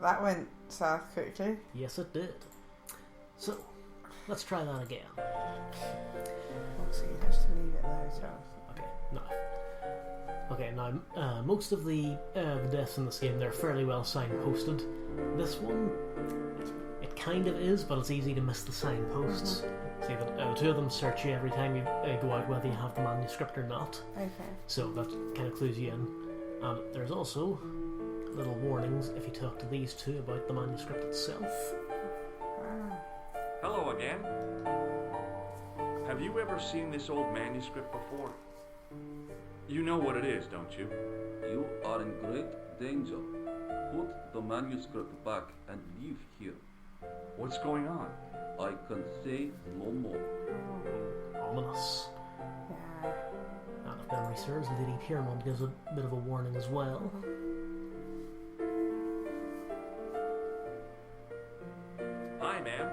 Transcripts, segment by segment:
that went south quickly. Yes, it did. So, let's try that again. So you have to leave it in the hotel. Okay, no. Okay, now, most of the deaths in this game, they're fairly well signposted. This one, it kind of is, but it's easy to miss the signposts. See, the two of them search you every time you go out, whether you have the manuscript or not. Okay. So that kind of clues you in. And there's also little warnings if you talk to these two about the manuscript itself. Hello again. Have you ever seen this old manuscript before? You know what it is, don't you? You are in great danger. Put the manuscript back and leave here. What's going on? I can say no more. Ominous. Yeah. And if memory serves, Lady Piermont gives a bit of a warning as well. Hi, ma'am.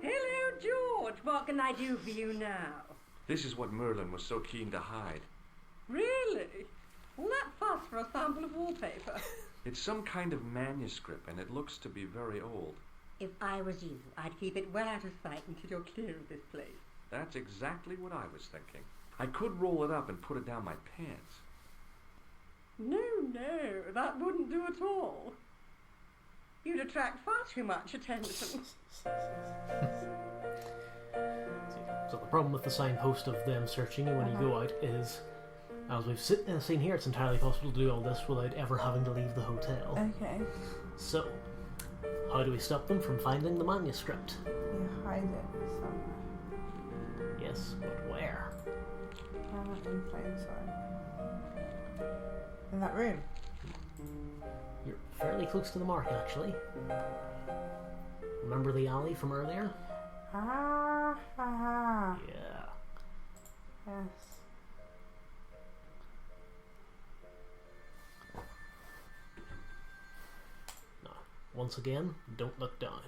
Hello, George. What can I do for you now? This is what Merlin was so keen to hide. Really? All that fuss for a sample of wallpaper? It's some kind of manuscript, and it looks to be very old. If I was you, I'd keep it well out of sight until you're clear of this place. That's exactly what I was thinking. I could roll it up and put it down my pants. No, that wouldn't do at all. You'd attract far too much attention. So the problem with the signpost of them searching you when you go out is, as we've seen here, it's entirely possible to do all this without ever having to leave the hotel. Okay. So, how do we stop them from finding the manuscript? You hide it somewhere. Yes, but where? In plain sight. In that room. You're fairly close to the mark, actually. Remember the alley from earlier? Ah. Yeah. Yes. Now, once again, don't look down.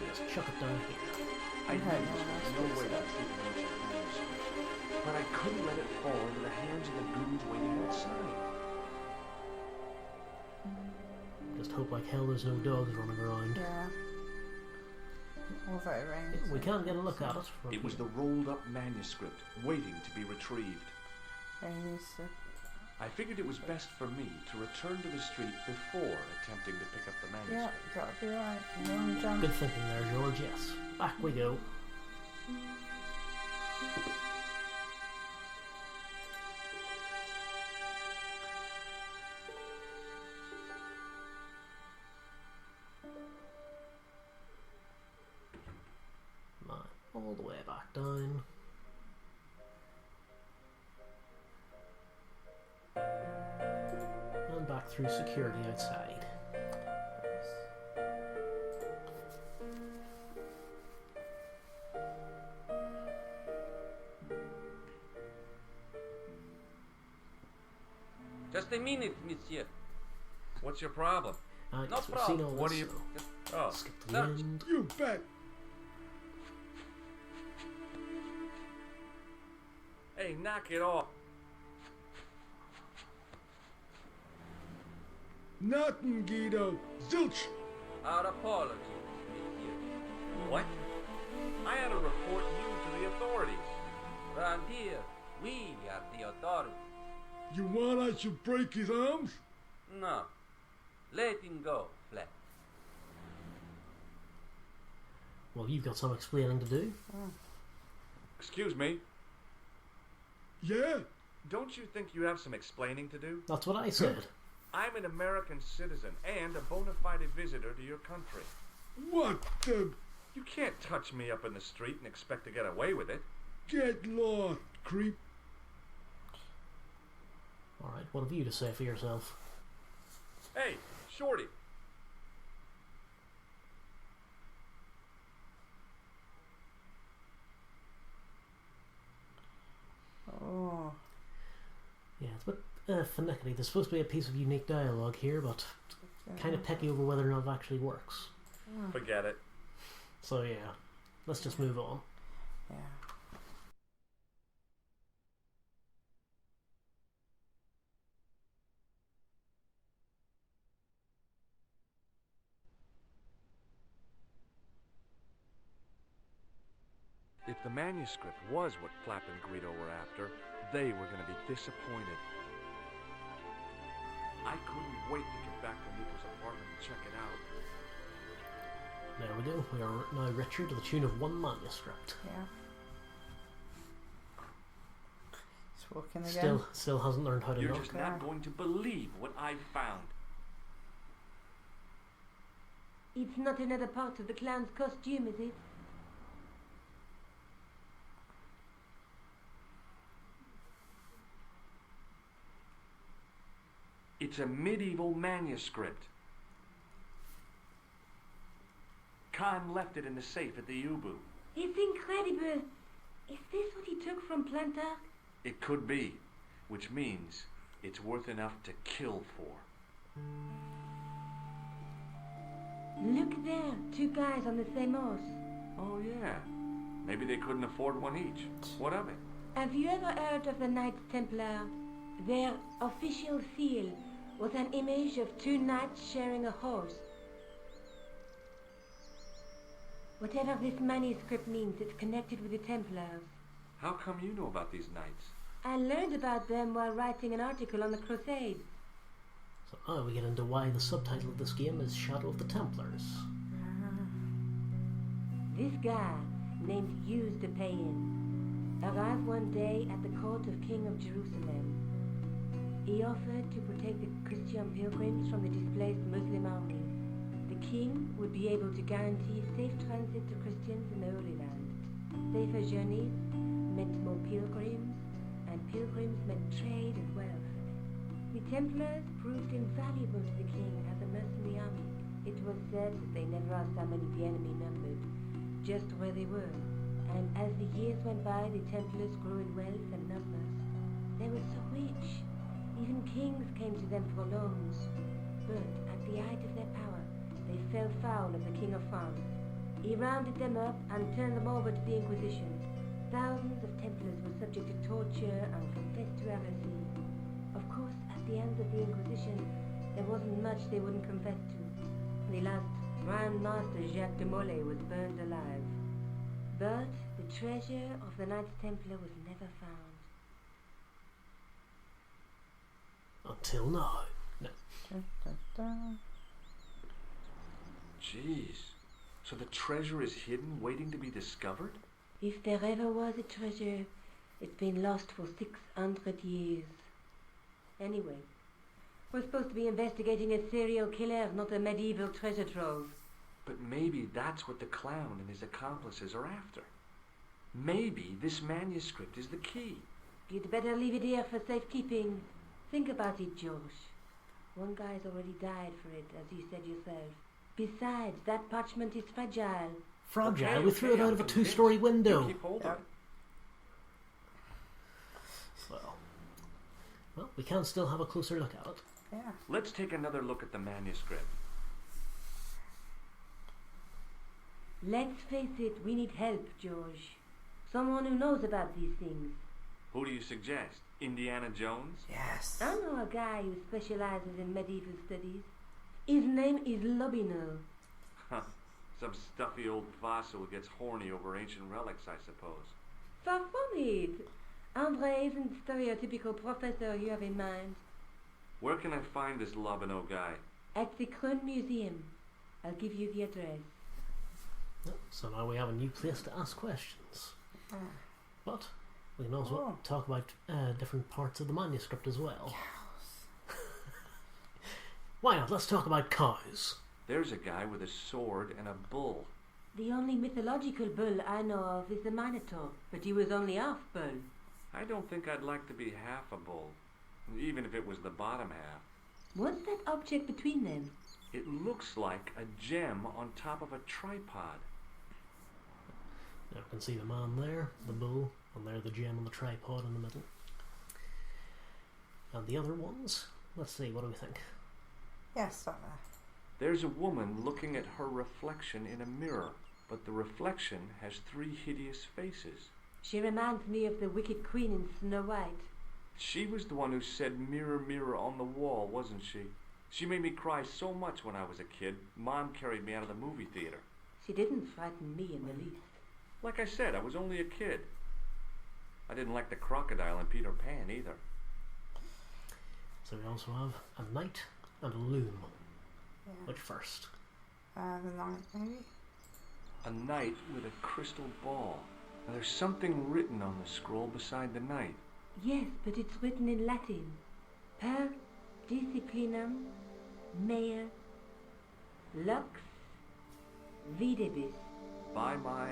Just chuck it down here. I knew Okay, there was no way to retrieve an ancient manuscript, but I couldn't let it fall into the hands of the goons waiting outside. Just hope like hell there's no dogs running around. Yeah. Although it rains. We can't get a look at it. It was the rolled-up manuscript, waiting to be retrieved. Rainy, so I figured it was best for me to return to the street before attempting to pick up the yeah, manuscript. that'll be right. You want to jump? Good thinking there, George, yes. Back we go. Right, all the way back down. And back through security outside. Just a minute, monsieur. What's your problem? I No guess we've seen all What this, do you... so Oh, skip the No. end. You bet. hey, knock it off. Nothing, Guido. Zilch. Our apologies, monsieur. What? I had to report you to the authorities. Round here, we are the authorities. You want I should break his arms? No. Let him go, Fleck. Well, you've got some explaining to do. Excuse me. Yeah. Don't you think you have some explaining to do? That's what I said. I'm an American citizen and a bona fide visitor to your country. What the... You can't touch me up in the street and expect to get away with it. Get lost, creep. Alright, what have you to say for yourself? Hey, Shorty. Oh. Yeah, it's a bit finicky. There's supposed to be a piece of unique dialogue here, but kind of picky over whether or not it actually works. Forget it. So yeah, let's just move on. Yeah. If the manuscript was what Flap and Guido were after, they were going to be disappointed. I couldn't wait to get back to Nico's apartment and check it out. There we go. We are now richer to the tune of 1 manuscript. Yeah. He's walking again. Still hasn't learned how to You're knock. just not going to believe what I found. It's not another part of the clown's costume, is it? It's a medieval manuscript. Khan left it in the safe at the U-boot. It's incredible. Is this what he took from Plantar? It could be, which means it's worth enough to kill for. Look there, 2 guys on the same horse. Oh yeah, maybe they couldn't afford one each. What of it? Have you ever heard of the Knights Templar? Their official seal was an image of 2 knights sharing a horse. Whatever this manuscript means, it's connected with the Templars. How come you know about these knights? I learned about them while writing an article on the Crusades. So now we get into why the subtitle of this game is Shadow of the Templars. This guy, named Hughes de Payen, arrived one day at the court of King of Jerusalem. He offered to protect the Christian pilgrims from the displaced Muslim army. The king would be able to guarantee safe transit to Christians in the Holy Land. Safer journeys meant more pilgrims, and pilgrims meant trade and wealth. The Templars proved invaluable to the king as a mercenary army. It was said that they never asked how many the enemy numbered, just where they were. And as the years went by, the Templars grew in wealth and numbers. They were so rich, even kings came to them for loans. But at the height of their power, they fell foul of the King of France. He rounded them up and turned them over to the Inquisition. Thousands of Templars were subject to torture and confessed to heresy. Of course, at the end of the Inquisition, there wasn't much they wouldn't confess to. The last Grand Master Jacques de Molay was burned alive. But the treasure of the Knights Templar was never found. Until now. No. Dun, dun, dun. Jeez. So the treasure is hidden, waiting to be discovered? If there ever was a treasure, it's been lost for 600 years. Anyway, we're supposed to be investigating a serial killer, not a medieval treasure trove. But maybe that's what the clown and his accomplices are after. Maybe this manuscript is the key. You'd better leave it here for safekeeping. Think about it, Josh. One guy's already died for it, as you said yourself. Besides, that parchment is fragile. Fragile? Okay, We threw it okay, out I'm of a convinced. 2-story window. You keep holding Yep. it. Well, we can still have a closer look at it. Yeah. Let's take another look at the manuscript. Let's face it, we need help, George. Someone who knows about these things. Who do you suggest? Indiana Jones? Yes. I know a guy who specializes in medieval studies. His name is Lobino. Huh. Some stuffy old fossil who gets horny over ancient relics, I suppose. Far from it. Andre isn't the stereotypical professor you have in mind. Where can I find this Lobino guy? At the Krön Museum. I'll give you the address. So now we have a new place to ask questions. But we may as well talk about different parts of the manuscript as well. Why not? Let's talk about cows. There's a guy with a sword and a bull. The only mythological bull I know of is the Minotaur, but he was only half bull. I don't think I'd like to be half a bull, even if it was the bottom half. What's that object between them? It looks like a gem on top of a tripod. Now we can see the man there, the bull, and there the gem on the tripod in the middle. And the other ones, let's see, what do we think? Yes, that there. There's a woman looking at her reflection in a mirror, but the reflection has 3 hideous faces. She reminds me of the wicked queen in Snow White. She was the one who said, "Mirror, mirror on the wall," wasn't she? She made me cry so much when I was a kid. Mom carried me out of the movie theater. She didn't frighten me in the least. Like I said, I was only a kid. I didn't like the crocodile in Peter Pan either. So we also have a knight and a loom. Yeah. Which first? The night, maybe? A knight with a crystal ball. Now, there's something written on the scroll beside the knight. Yes, but it's written in Latin. Per disciplinam mea lux videbis. By my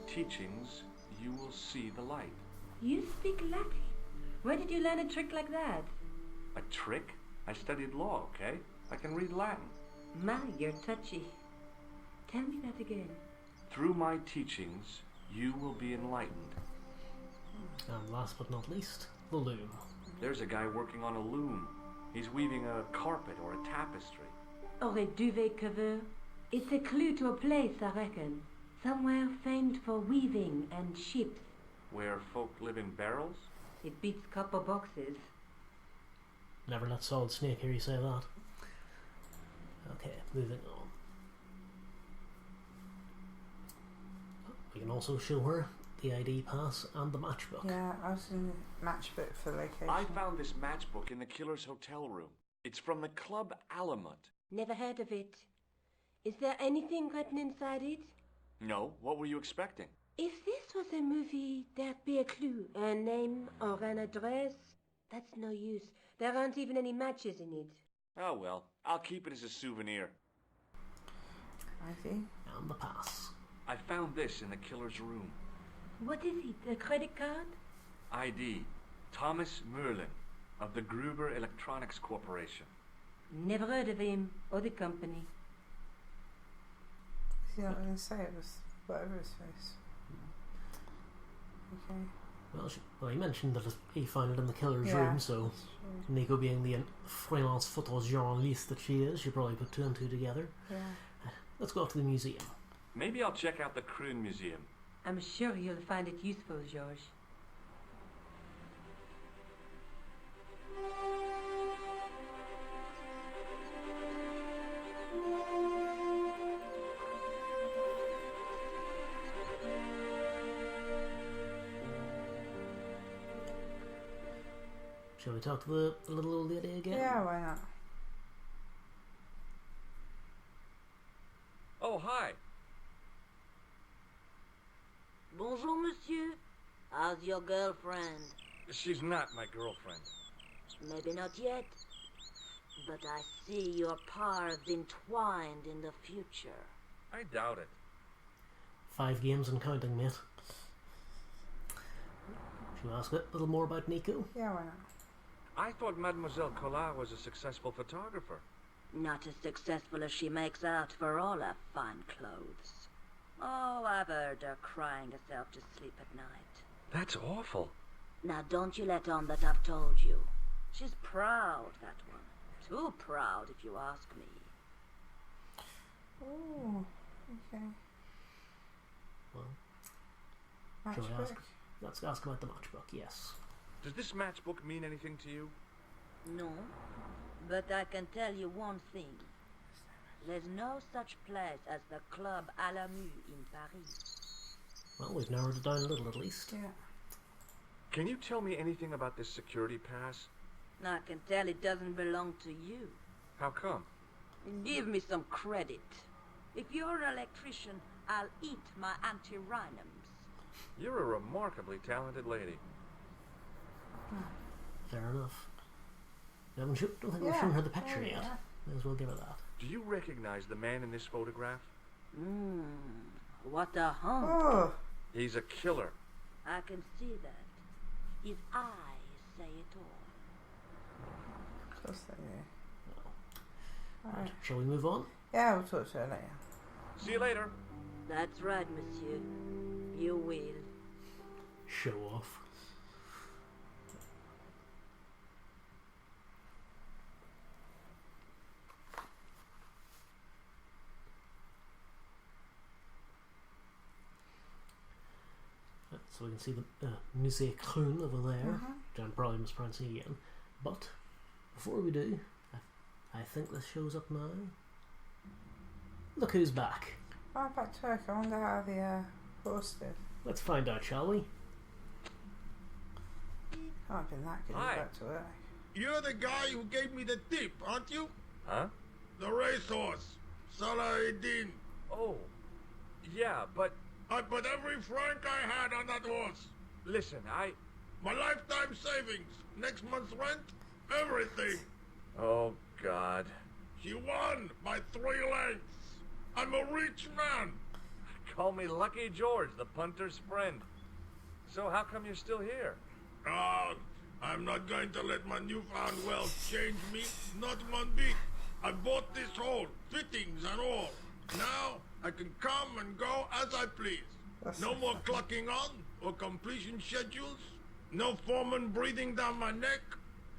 teachings, you will see the light. You speak Latin? Where did you learn a trick like that? A trick? I studied law, okay? I can read Latin. My, you're touchy. Tell me that again. Through my teachings, you will be enlightened. And last but not least, the loom. There's a guy working on a loom. He's weaving a carpet or a tapestry. Or a duvet cover. It's a clue to a place, I reckon. Somewhere famed for weaving and ships. Where folk live in barrels? It beats copper boxes. Never let Solid Snake hear you say that. Okay, moving on. We can also show her the ID pass and the matchbook. Yeah, I was in the matchbook for location. I found this matchbook in the killer's hotel room. It's from the Club Alamut. Never heard of it. Is there anything written inside it? No, what were you expecting? If this was a movie, there'd be a clue. A name or an address. That's no use. There aren't even any matches in it. Oh well, I'll keep it as a souvenir. ID? And the pass. I found this in the killer's room. What is it? A credit card? ID, Thomas Merlin, of the Gruber Electronics Corporation. Never heard of him or the company. Is he not going to say it was whatever his face? Okay. Well, he mentioned that he found it in the killer's Yeah, room, so that's true. Nico being the freelance photojournaliste that she is, she probably put 2 and 2 together. Yeah. Let's go up to the museum. Maybe I'll check out the Kroon Museum. I'm sure you'll find it useful, George. Shall we talk to the little old lady again? Yeah, why not? Oh, hi. Bonjour, monsieur. How's your girlfriend? She's not my girlfriend. Maybe not yet. But I see your paths entwined in the future. I doubt it. 5 games and counting, mate. Shall we ask a little more about Nico? Yeah, why not? I thought Mademoiselle Collard was a successful photographer. Not as successful as she makes out for all her fine clothes. Oh, I've heard her crying herself to sleep at night. That's awful. Now don't you let on that I've told you. She's proud, that one. Too proud, if you ask me. Oh, okay. Well, shall we ask? Matchbook? Let's ask about the matchbook, yes. Does this matchbook mean anything to you? No, but I can tell you one thing. There's no such place as the Club Alamut in Paris. Well, we've narrowed it down a little at least. Yeah. Can you tell me anything about this security pass? I can tell it doesn't belong to you. How come? Give me some credit. If you're an electrician, I'll eat my antirrhinums. You're a remarkably talented lady. Fair enough. We don't think we've Yeah. shown her the picture Oh, yet. yeah. May as well give her that. Do you recognize the man in this photograph? What a hunk. Oh, He's a killer. I can see that. His eyes say it all. of course they do. Right. Alright. Shall we move on? Yeah, we'll talk to her later. See you later. That's right, monsieur. You will. Show off. So we can see the Musée Kroon over there, Mhm. which I'm probably mispronouncing again. But before we do, I think this shows up now. Look who's back. Oh, back to work. I wonder how the horse did. Let's find out, shall we? Can't have been that good Hi. back to work. You're the guy who gave me the tip, aren't you? Huh? The racehorse. Salah-ed-Din. Oh, yeah, but I put every franc I had on that horse. listen, My lifetime savings, next month's rent, everything. Oh, God. She won by 3 lengths. I'm a rich man. Call me Lucky George, the punter's friend. So how come you're still here? Oh, I'm not going to let my newfound wealth change me, not one bit. I bought this hole, fittings and all. Now I can come and go as I please. That's No so more funny. clocking on or completion schedules. No foreman breathing down my neck.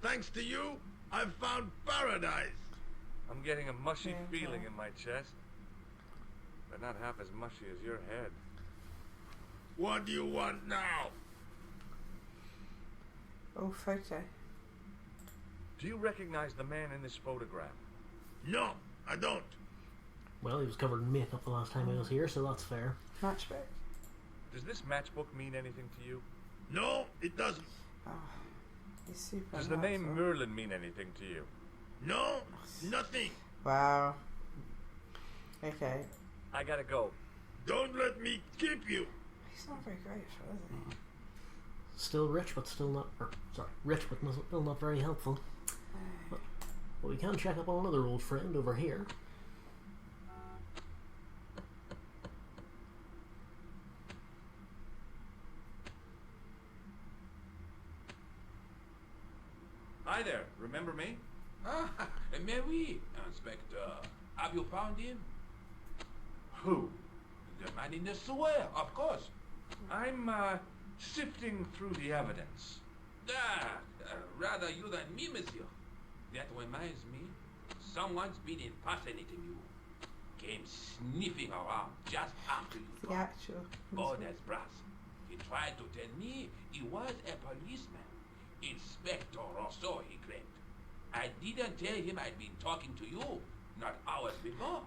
Thanks to you, I've found paradise. I'm getting a mushy Yeah, feeling okay. in my chest. But not half as mushy as your head. What do you want now? Oh, photo. Do you recognize the man in this photograph? No, I don't. Well, he was covered in makeup the last time I was here, so that's fair. Matchbook. Does this matchbook mean anything to you? No, it doesn't. Oh, he's super. Does the name helpful. Merlin mean anything to you? No, nothing. Wow. Okay. I gotta go. Don't let me keep you. He's not very grateful, is he? Still rich, but still not... rich, but still not very helpful. Well, we can check up on another old friend over here. Hi there, remember me? Ah, mais oui, Inspector. Have you found him? Who? The man in the sewer, of course. I'm, sifting through the evidence. Rather you than me, monsieur. That reminds me, someone's been impersonating you. Came sniffing around just after you The left. actual. Bold as brass. He tried to tell me he was a policeman. Inspector Rousseau, he claimed. I didn't tell him I'd been talking to you, not hours before.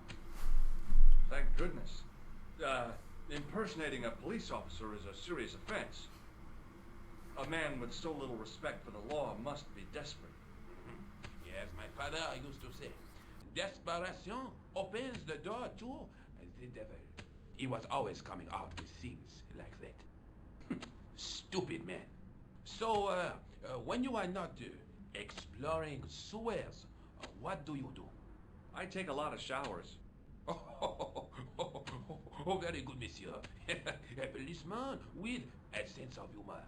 Thank goodness. Impersonating a police officer is a serious offense. A man with so little respect for the law must be desperate. Yes, my father used to say, desperation opens the door to the devil. He was always coming out with things like that. Stupid man. So, when you are not exploring sewers, what do you do? I take a lot of showers. Oh, very good, monsieur. A policeman with a sense of humor.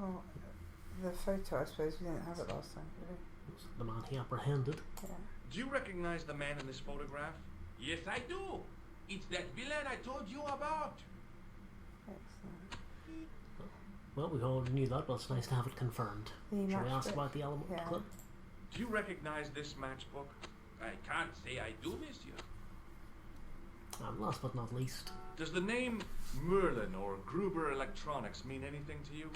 Oh, the photo, I suppose we didn't have it last time, did we? It's the man he apprehended. Yeah. Do you recognize the man in this photograph? Yes, I do. It's that villain I told you about. Excellent. Well, we already knew that, but it's nice to have it confirmed. The Shall we ask matchbook. about the element Yeah. clip? Do you recognize this matchbook? I can't say I do, monsieur. And last but not least, Does the name Merlin or Gruber Electronics mean anything to you?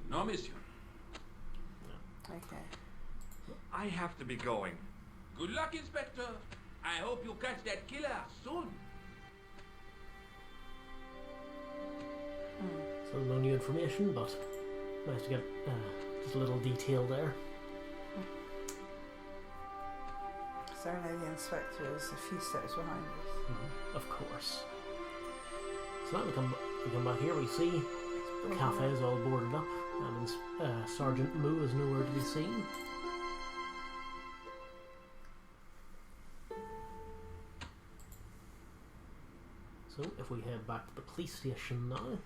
No, monsieur. Okay. I have to be going. Good luck, Inspector. I hope you catch that killer soon. so no new information, but nice to get just a little detail there. So I know the inspector is a few steps behind us. Of course. So now we come back here, we see the cafe is all boarded up, and Sergeant Moo is nowhere to be seen. So if we head back to the police station now,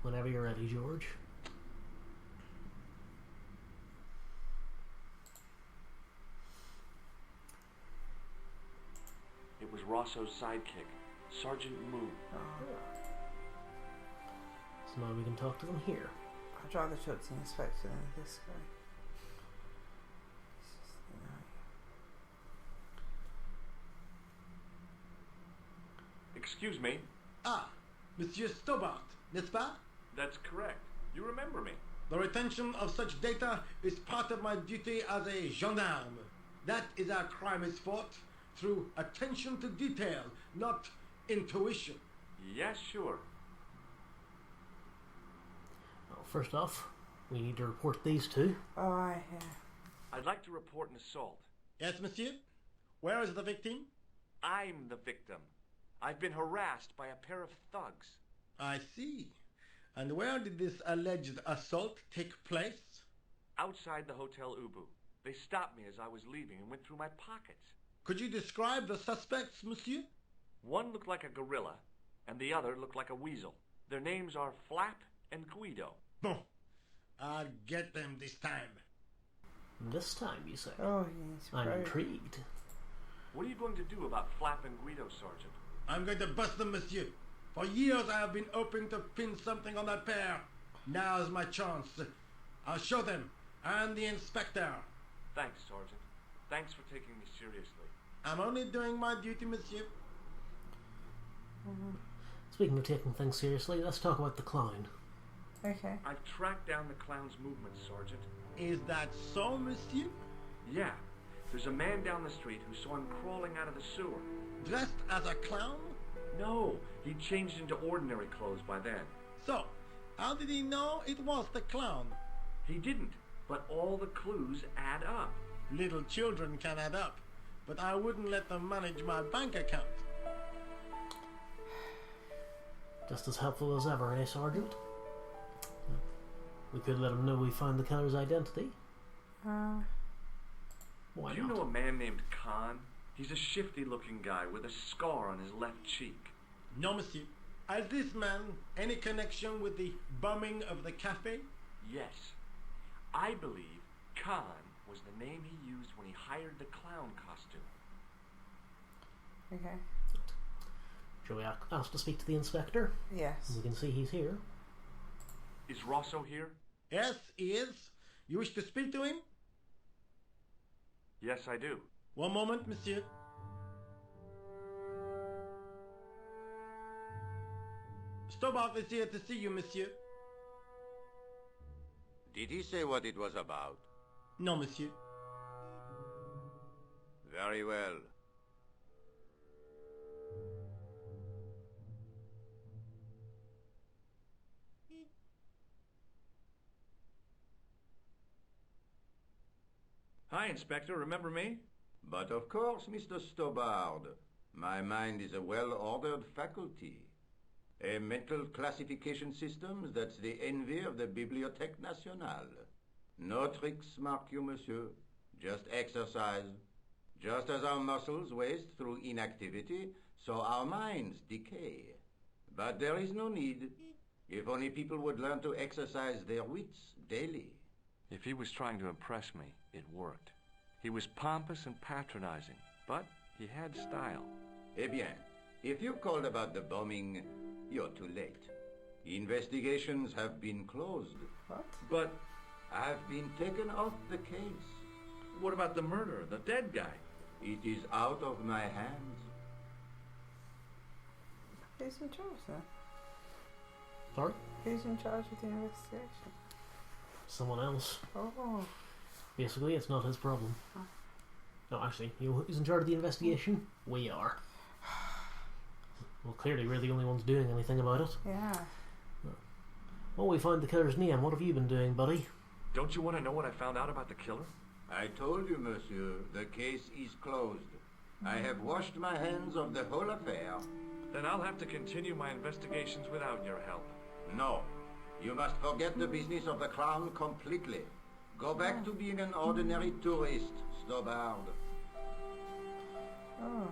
whenever you're ready, George. It was Rosso's sidekick, Sergeant Moo. So now we can talk to them here. I'd rather talk to the inspector than this guy. It's just, you know. Excuse me. Ah, Monsieur Stobart, n'est-ce pas? That's correct. You remember me. The retention of such data is part of my duty as a gendarme. That is how crime is fought, through attention to detail, not intuition. Yes, sure. Well, first off, we need to report these two. Oh, yeah. I'd like to report an assault. Yes, monsieur? Where is the victim? I'm the victim. I've been harassed by a pair of thugs. I see. And where did this alleged assault take place? Outside the Hotel Ubu. They stopped me as I was leaving and went through my pockets. Could you describe the suspects, monsieur? One looked like a gorilla, and the other looked like a weasel. Their names are Flap and Guido. Bon. I'll get them this time. This time, you say? Oh, yes. I'm Right. intrigued. What are you going to do about Flap and Guido, Sergeant? I'm going to bust them, monsieur. For years I have been hoping to pin something on that pair. Now's my chance. I'll show them. And the inspector. Thanks, Sergeant. Thanks for taking me seriously. I'm only doing my duty, monsieur. Speaking of taking things seriously, let's talk about the clown. Okay. I've tracked down the clown's movements, Sergeant. Is that so, monsieur? Yeah. There's a man down the street who saw him crawling out of the sewer. Dressed as a clown? No, he changed into ordinary clothes by then. So, how did he know it was the clown? He didn't, but all the clues add up. Little children can add up, but I wouldn't let them manage my bank account. Just as helpful as ever, eh, Sergeant? We could let him know we found the killer's identity. Why Do you not? know a man named Khan? He's a shifty-looking guy with a scar on his left cheek. No, monsieur. Has this man any connection with the bombing of the cafe? Yes. I believe Khan was the name he used when he hired the clown costume. Okay. Shall we ask to speak to the inspector? Yes. We can see he's here. Is Rosso here? Yes, he is. You wish to speak to him? Yes, I do. One moment, monsieur. Stobart is here to see you, monsieur. Did he say what it was about? No, monsieur. Very well. Hi, Inspector. Remember me? But of course, Mr. Stobart. My mind is a well-ordered faculty. A mental classification system that's the envy of the Bibliothèque Nationale. No tricks, mark you, monsieur. Just exercise. Just as our muscles waste through inactivity, so our minds decay. But there is no need. If only people would learn to exercise their wits daily. If he was trying to impress me, it worked. He was pompous and patronizing, but he had style. Eh bien, if you called about the bombing, you're too late. Investigations have been closed. What? But I've been taken off the case. what about the murderer, the dead guy? It is out of my hands. Who's in charge then? Sorry? Who's in charge of the investigation? Someone else. Oh. Basically, it's not his problem. No, actually, you know who's in charge of the investigation? We are. Well, clearly we're the only ones doing anything about it. Yeah. Well, we found the killer's name. What have you been doing, buddy? Don't you want to know what I found out about the killer? I told you, monsieur, the case is closed. I have washed my hands of the whole affair. Then I'll have to continue my investigations without your help. No, you must forget the business of the clown completely. Go back to being an ordinary tourist, Stobart. Oh.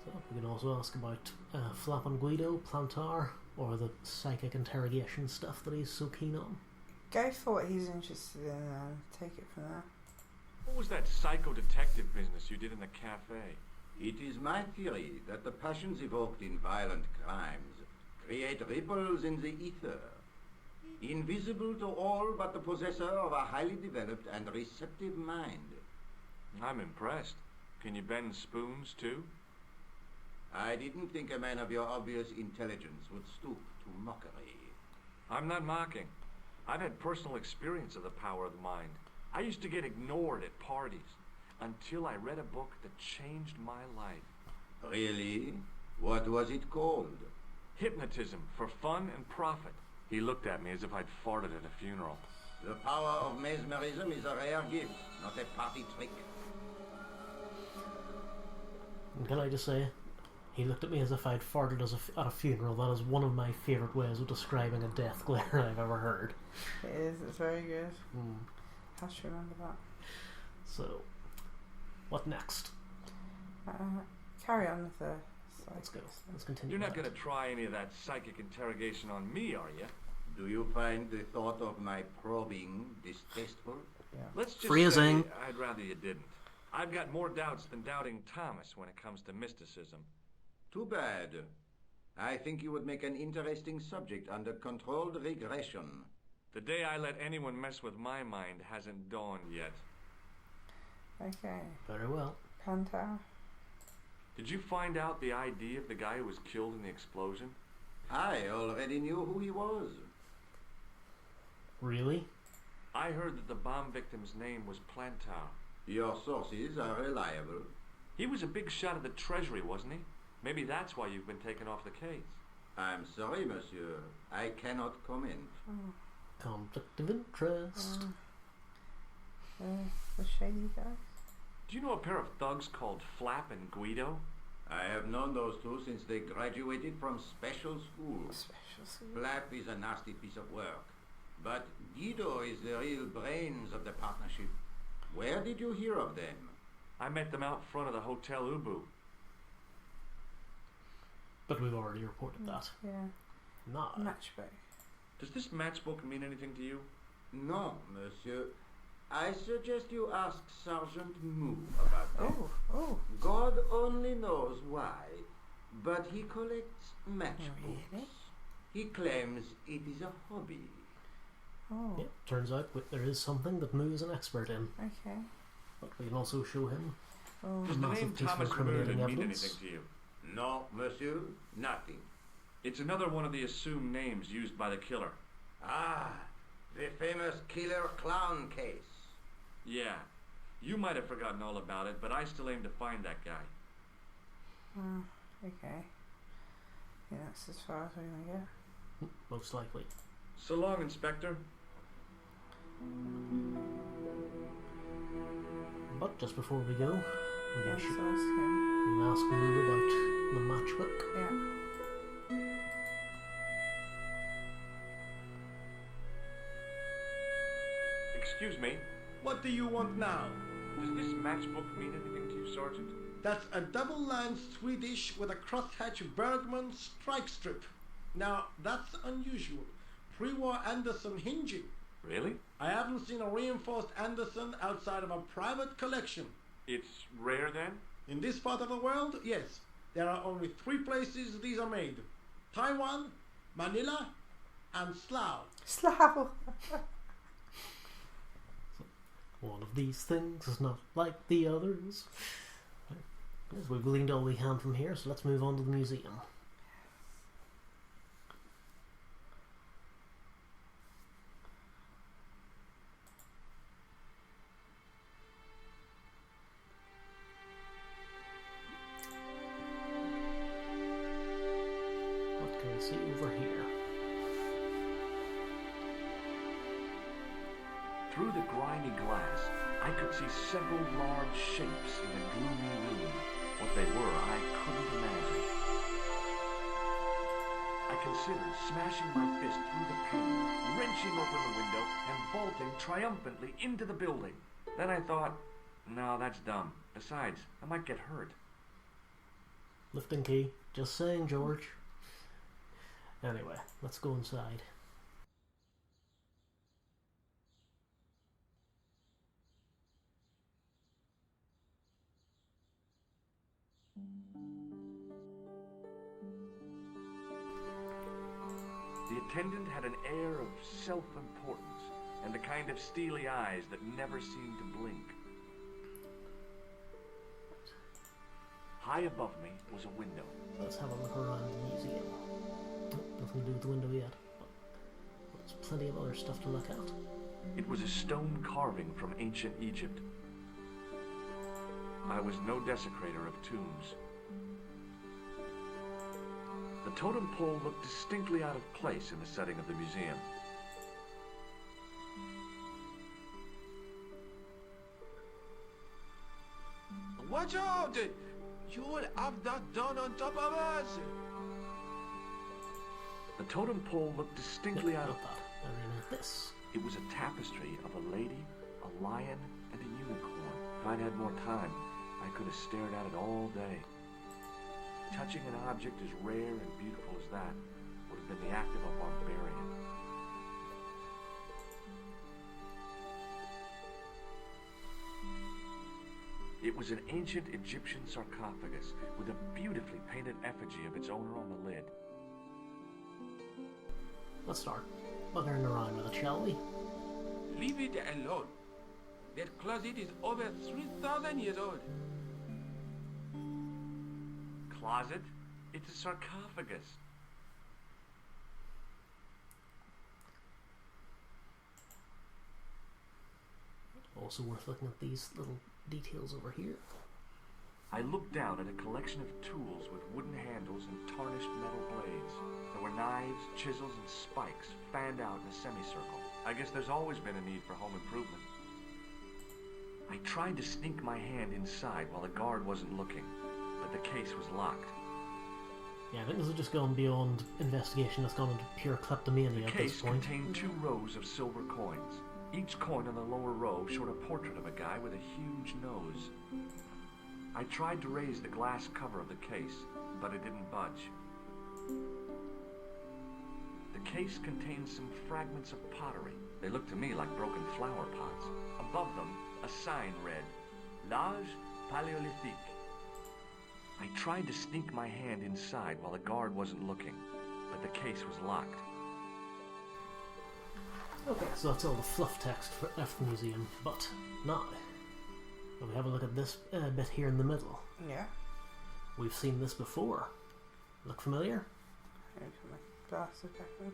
So we can also ask about Flap and Guido, Plantar, or the psychic interrogation stuff that he's so keen on. Go for what he's interested in and take it from there. What was that psycho-detective business you did in the cafe? It is my theory that the passions evoked in violent crimes create ripples in the ether, invisible to all but the possessor of a highly developed and receptive mind. I'm impressed. Can you bend spoons, too? I didn't think a man of your obvious intelligence would stoop to mockery. I'm not mocking. I've had personal experience of the power of the mind. I used to get ignored at parties until I read a book that changed my life. Really? What was it called? Hypnotism for Fun and Profit. He looked at me as if I'd farted at a funeral. The power of mesmerism is a rare gift, not a party trick. And can I just say, he looked at me as if I'd farted at a funeral. That is one of my favourite ways of describing a death glare I've ever heard. It is, it's very good. Have to remember that. So, what next? Carry on with the... Let's go. Let's continue. You're not going to try any of that psychic interrogation on me, are you? Do you find the thought of my probing distasteful? Yeah. Let's just Phrasing. say I'd rather you didn't. I've got more doubts than doubting Thomas when it comes to mysticism. Too bad. I think you would make an interesting subject under controlled regression. The day I let anyone mess with my mind hasn't dawned yet. Okay. Very well. Panther. Did you find out the ID of the guy who was killed in the explosion? I already knew who he was. Really? I heard that the bomb victim's name was Plantar. Your sources are reliable. He was a big shot at the Treasury, wasn't he? Maybe that's why you've been taken off the case. I'm sorry, monsieur. I cannot comment. Conflict of interest. The shady guys. Do you know a pair of thugs called Flap and Guido? I have known those two since they graduated from special school. Special school. Flap is a nasty piece of work. But Guido is the real brains of the partnership. Where did you hear of them? I met them out front of the Hotel Ubu. But we've already reported that. Yeah. No. Matchbook. Does this matchbook mean anything to you? No, monsieur. I suggest you ask Sergeant Moo about that. Oh. God only knows why, but he collects matchbooks. Really? He claims it is a hobby. Oh. Yeah, turns out there is something that Moo is an expert in. Okay. But we can also show him Oh. Does the massive name piece of Thomas incriminating Merton mean evidence. anything to you? No, monsieur, nothing. It's another one of the assumed names used by the killer. Ah, the famous killer clown case. Yeah. You might have forgotten all about it, but I still aim to find that guy. Okay. Yeah, that's as far as we're going to get. Most likely. So long, Inspector. But just before we go, we Yes, should ask him. ask Moo about the matchbook. Yeah. Excuse me. What do you want now? Does this matchbook mean anything to you, Sergeant? That's a double-line Swedish with a crosshatch Bergman strike strip. Now, that's unusual. Pre-war Anderson hinging. Really? I haven't seen a reinforced Anderson outside of a private collection. It's rare then? In this part of the world, yes. There are only 3 places these are made. Taiwan, Manila, and Slough. Slough. One of these things is not like the others. Yes, we've gleaned all we can from here, so let's move on to the museum. What can we see over here? Through the grimy glass, I could see several large shapes in the gloomy room. What they were, I couldn't imagine. I considered smashing my fist through the pane, wrenching open the window, and vaulting triumphantly into the building. Then I thought, no, that's dumb. Besides, I might get hurt. Lifting key. Just saying, George. Anyway, let's go inside. The attendant had an air of self-importance and the kind of steely eyes that never seemed to blink. High above me was a window. Let's have a look around the museum. Nothing to do with the window yet, but there's plenty of other stuff to look at. It was a stone carving from ancient Egypt. I was no desecrator of tombs. The totem pole looked distinctly out of place in the setting of the museum. Watch out! You will have that done on top of us! The totem pole looked distinctly out of that. I mean, this. It was a tapestry of a lady, a lion, and a unicorn. If I'd had more time, I could have stared at it all day. Touching an object as rare and beautiful as that would have been the act of a barbarian. It was an ancient Egyptian sarcophagus with a beautifully painted effigy of its owner on the lid. Let's start buggering around with it, shall we? Leave it alone. That closet is over 3,000 years old. Closet? It's a sarcophagus. Also worth looking at these little details over here. I looked down at a collection of tools with wooden handles and tarnished metal blades. There were knives, chisels, and spikes fanned out in a semicircle. I guess there's always been a need for home improvement. I tried to sneak my hand inside while the guard wasn't looking, but the case was locked. Yeah, I think this is just gone beyond investigation. It's gone into pure kleptomania at this point. The case contained 2 rows of silver coins. Each coin on the lower row showed a portrait of a guy with a huge nose. I tried to raise the glass cover of the case, but it didn't budge. The case contained some fragments of pottery. They looked to me like broken flower pots. Above them, a sign read, L'Âge Paléolithique. I tried to sneak my hand inside while the guard wasn't looking, but the case was locked. Okay, so that's all the fluff text for the museum, but now, when we have a look at this bit here in the middle. Yeah. We've seen this before. Look familiar? Here's my glasses back on.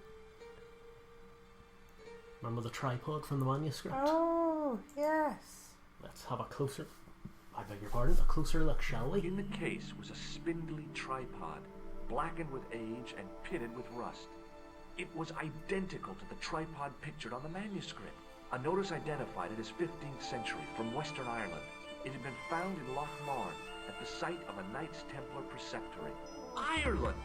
Remember the tripod from the manuscript? Oh, yes. Let's have a closer, I beg your pardon, a closer look, shall we? In the case was a spindly tripod, blackened with age and pitted with rust. It was identical to the tripod pictured on the manuscript. A notice identified it as 15th century from Western Ireland. It had been found in Lochmarn at the site of a Knights Templar preceptory. Ireland!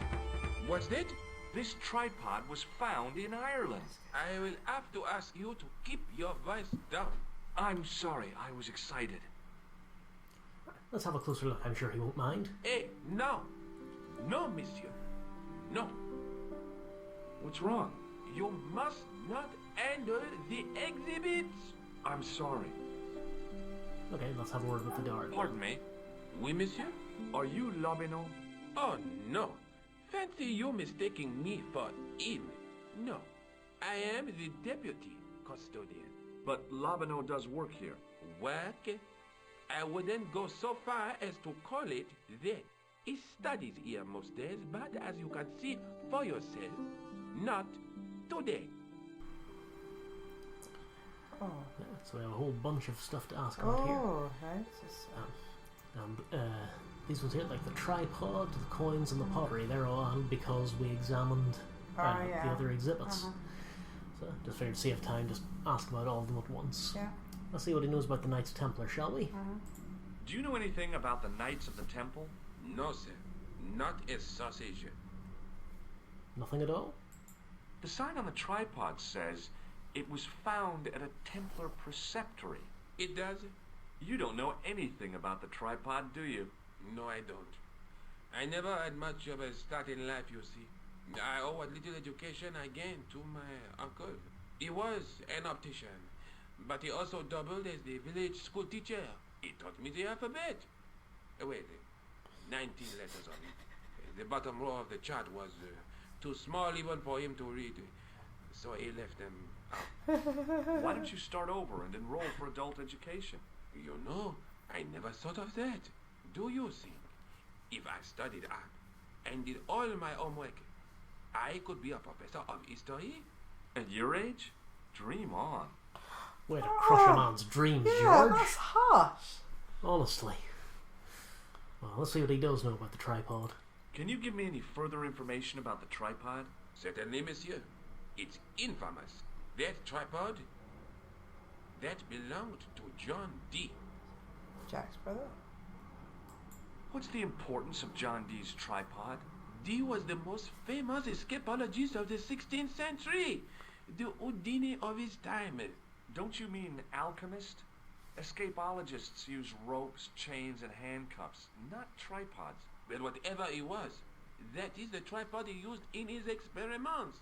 What's that? This tripod was found in Ireland. I will have to ask you to keep your voice down. I'm sorry, I was excited. Let's have a closer look, I'm sure he won't mind. Hey, no! No, monsieur. No. What's wrong? You must not handle the exhibits. I'm sorry. Okay, let's have a word with the guard. Pardon me? Oui, monsieur? Are you Lobino? Oh, no. Fancy you mistaking me for him. No. I am the deputy custodian. But Lobino does work here. Work? I wouldn't go so far as to call it that. He studies here most days, but as you can see for yourself, not today. Oh. Yeah, so we have a whole bunch of stuff to ask about here. Oh, right. These ones here, like the tripod, the coins, and the pottery, they're all on because we examined the other exhibits. So just figured to save time, just ask about all of them at once. Yeah. Let's see what he knows about the Knights Templar, shall we? Do you know anything about the Knights of the Temple? No, sir. Not a sausage. Nothing at all? The sign on the tripod says it was found at a Templar preceptory. It does? You don't know anything about the tripod, do you? No, I don't. I never had much of a start in life, you see. I owe what little education I gained to my uncle. He was an optician, but he also doubled as the village school teacher. He taught me the alphabet. Wait, 19 letters on it. The bottom row of the chart was too small even for him to read, so he left them out. Why don't you start over and enroll for adult education? You know, I never thought of that. Do you think? If I studied art and did all my homework, I could be a professor of history. At your age? Dream on. Way to crush a man's dreams, Yeah, George. that's harsh. Honestly. Well, let's see what he does know about the tripod. Can you give me any further information about the tripod? Certainly, monsieur. It's infamous. That tripod, that belonged to John Dee. Jack's brother. What's the importance of John Dee's tripod? Dee was the most famous escapologist of the 16th century. The Houdini of his time. Don't you mean alchemist? Escapologists use ropes, chains, and handcuffs, not tripods. But whatever he was, that is the tripod he used in his experiments.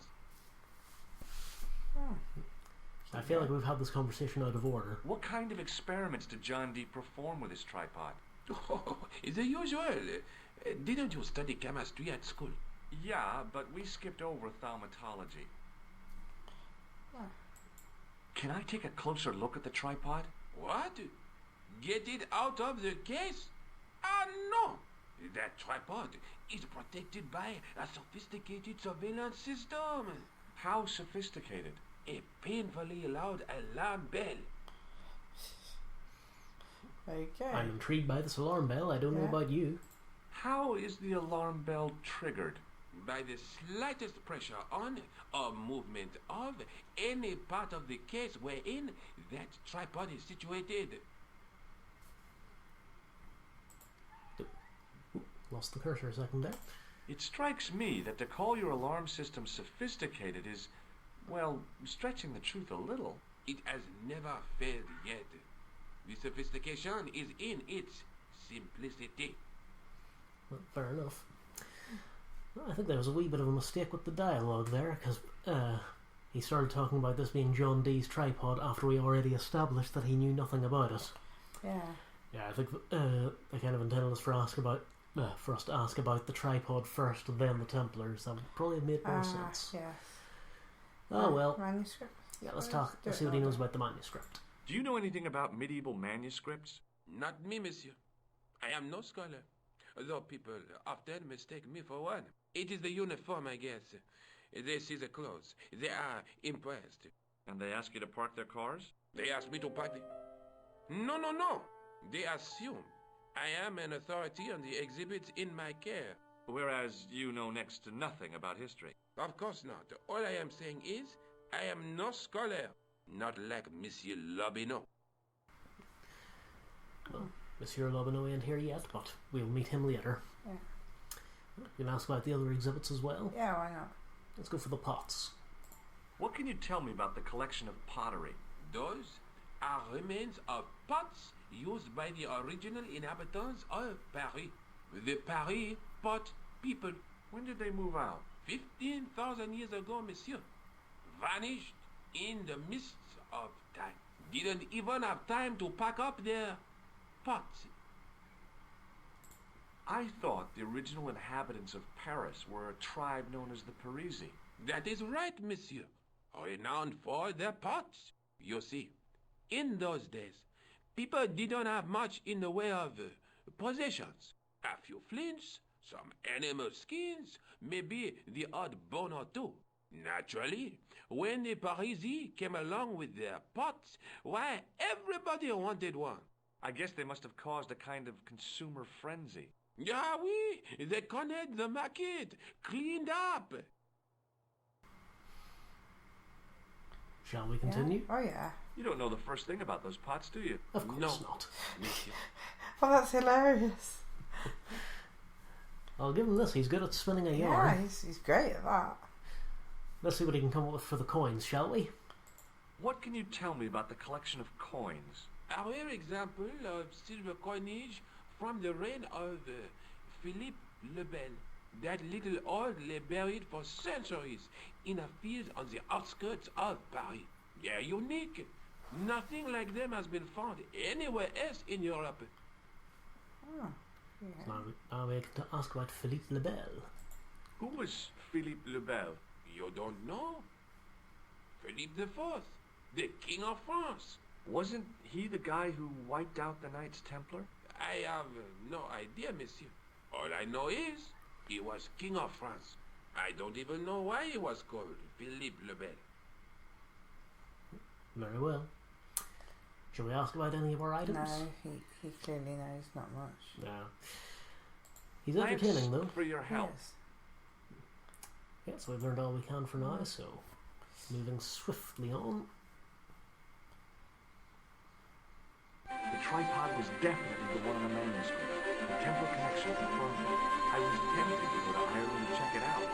I feel like we've had this conversation out of order. What kind of experiments did John Dee perform with his tripod? Oh, the usual. Didn't you study chemistry at school? Yeah, but we skipped over thaumatology. Can I take a closer look at the tripod? What? Get it out of the case? Ah, no! That tripod is protected by a sophisticated surveillance system. How sophisticated? A painfully loud alarm bell. Okay. I'm intrigued by this alarm bell. I don't know about you. How is the alarm bell triggered? By the slightest pressure on or movement of any part of the case wherein that tripod is situated. Lost the cursor a second there. It strikes me that to call your alarm system sophisticated is, well, stretching the truth a little. It has never failed yet. The sophistication is in its simplicity. Well, fair enough. Well, I think there was a wee bit of a mistake with the dialogue there, because he started talking about this being John Dee's tripod after we already established that he knew nothing about it. Yeah. Yeah, I think they kind of intended us for us to ask about the tripod first, then the Templars. That would probably have made more sense. Yes. Oh well. Manuscript. Yeah, let's talk. Let's see what he knows about the manuscript. Do you know anything about medieval manuscripts? Not me, monsieur. I am no scholar. Though people often mistake me for one. It is the uniform, I guess. They see the clothes. They are impressed. And they ask you to park their cars? They ask me to park the... No. They assume I am an authority on the exhibits in my care. Whereas you know next to nothing about history. Of course not. All I am saying is, I am no scholar. Not like Monsieur Lobineau. Well, Monsieur Lobineau ain't here yet, but we'll meet him later. Yeah. You can ask about the other exhibits as well. Yeah, why not? Let's go for the pots. What can you tell me about the collection of pottery? Those are remains of pots used by the original inhabitants of Paris. The Paris pot people. When did they move out? 15,000 years ago, monsieur. Vanished in the mists of time. Didn't even have time to pack up their pots. I thought the original inhabitants of Paris were a tribe known as the Parisi. That is right, monsieur. Renowned for their pots. You see, in those days, people didn't have much in the way of possessions. A few flints, some animal skins, maybe the odd bone or two. Naturally, when the Parisi came along with their pots, why, everybody wanted one. I guess they must have caused a kind of consumer frenzy. Ah oui, they connected the market, cleaned up. Shall we continue? Yeah. Oh, yeah. You don't know the first thing about those pots, do you? Of course not. Monsieur. Oh, that's hilarious. I'll give him this. He's good at spinning a Yeah, yarn. he's great at that. Let's see what he can come up with for the coins, shall we? What can you tell me about the collection of coins? A rare example of silver coinage from the reign of Philippe le Bel. That little old lay buried for centuries in a field on the outskirts of Paris. They're unique. Nothing like them has been found anywhere else in Europe. Oh, yeah. Now we can ask about Philippe le Bel. Who was Philippe le Bel? You don't know? Philippe IV, the King of France. Wasn't he the guy who wiped out the Knights Templar? I have no idea, monsieur. All I know is he was King of France. I don't even know why he was called Philippe le Bel. Very well. Shall we ask about any of our items? No, he clearly knows not much. No. He's entertaining, though. For your help. Yes. Yeah, so we've learned all we can for now, so moving swiftly on. The tripod was definitely the one in the manuscript. The Templar connection confirmed it. I was tempted to go to Ireland to check it out.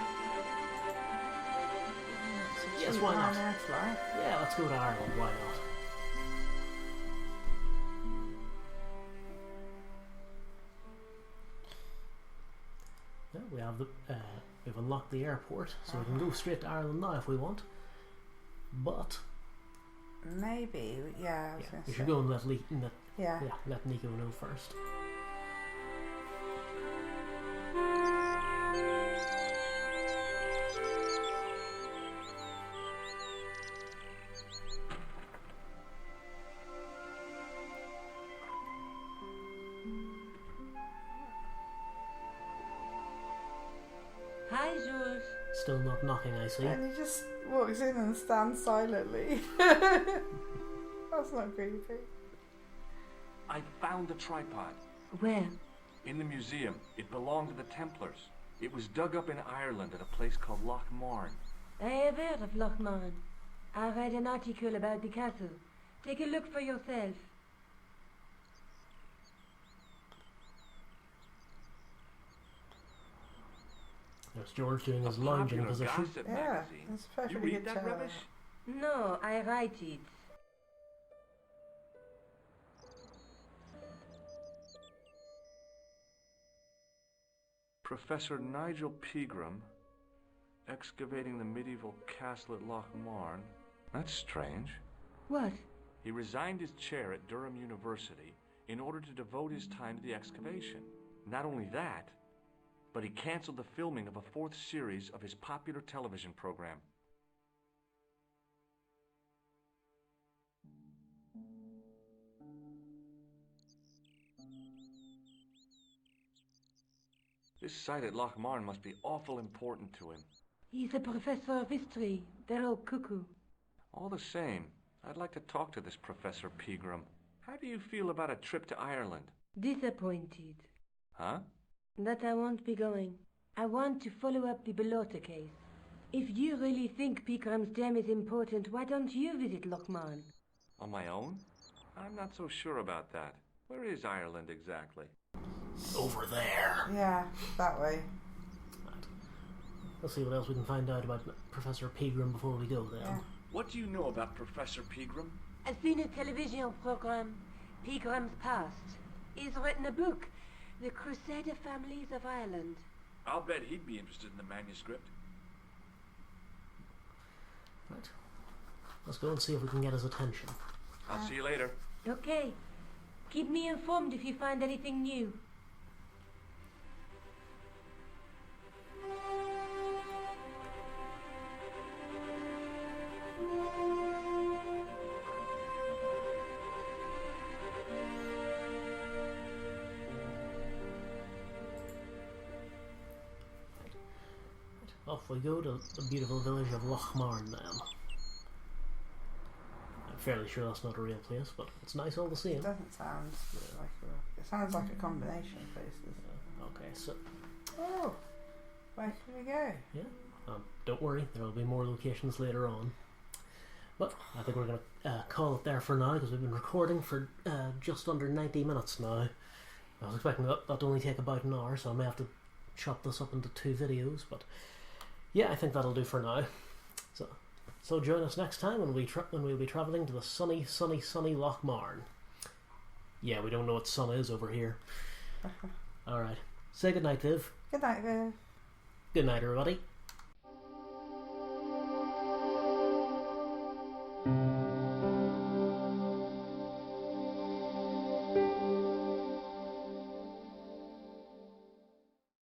Yes, why not? Right? Yeah, let's go to Ireland, why not? Yeah, we have we've unlocked the airport, so we can go straight to Ireland now if we want. But Maybe, yeah. I was gonna we say. should go and let Yeah. let Nico know first. Hi, Jules. Still not knocking, I see. And he just walks in and stands silently. That's not creepy. I found the tripod. Where? In the museum. It belonged to the Templars. It was dug up in Ireland at a place called Loch Marn. I have heard of Loch Marn. I read an article about the castle. Take a look for yourself. There's George doing his A lounging popular position. gossip Yeah, magazine. that's You perfectly read good that job. rubbish? No, I write it. Professor Nigel Pegram, excavating the medieval castle at Loch Marn. That's strange. What? He resigned his chair at Durham University in order to devote his time to the excavation. Not only that, but he canceled the filming of a 4th series of his popular television program. This site at Loch Marn must be awful important to him. He's a professor of history. They're all cuckoo. All the same, I'd like to talk to this Professor Pegram. How do you feel about a trip to Ireland? Disappointed. Huh? That I won't be going. I want to follow up the Bellotta case. If you really think Picram's gem is important, why don't you visit Loch Marn? On my own? I'm not so sure about that. Where is Ireland exactly? Over there. Yeah, that way. Right. Let's see what else we can find out about Professor Pegram before we go then. Yeah. What do you know about Professor Pegram? I've seen a television program, Picram's Past. He's written a book, The Crusader Families of Ireland. I'll bet he'd be interested in the manuscript. Right. Let's go and see if we can get his attention. I'll see you later. Okay. Keep me informed if you find anything new. Off we go to the beautiful village of Loch Marn then. I'm fairly sure that's not a real place, but it's nice all the same. It doesn't sound like a... It sounds like a combination of places. Okay, so... Oh! Where can we go? Yeah, don't worry, there will be more locations later on. But I think we're going to call it there for now, because we've been recording for just under 90 minutes now. I was expecting that to only take about an hour, so I may have to chop this up into 2 videos, but yeah, I think that'll do for now. So join us next time when we'll be travelling to the sunny Loch Marn. Yeah, we don't know what sun is over here. Alright, say goodnight, Viv. Good night, Viv. Good night, everybody.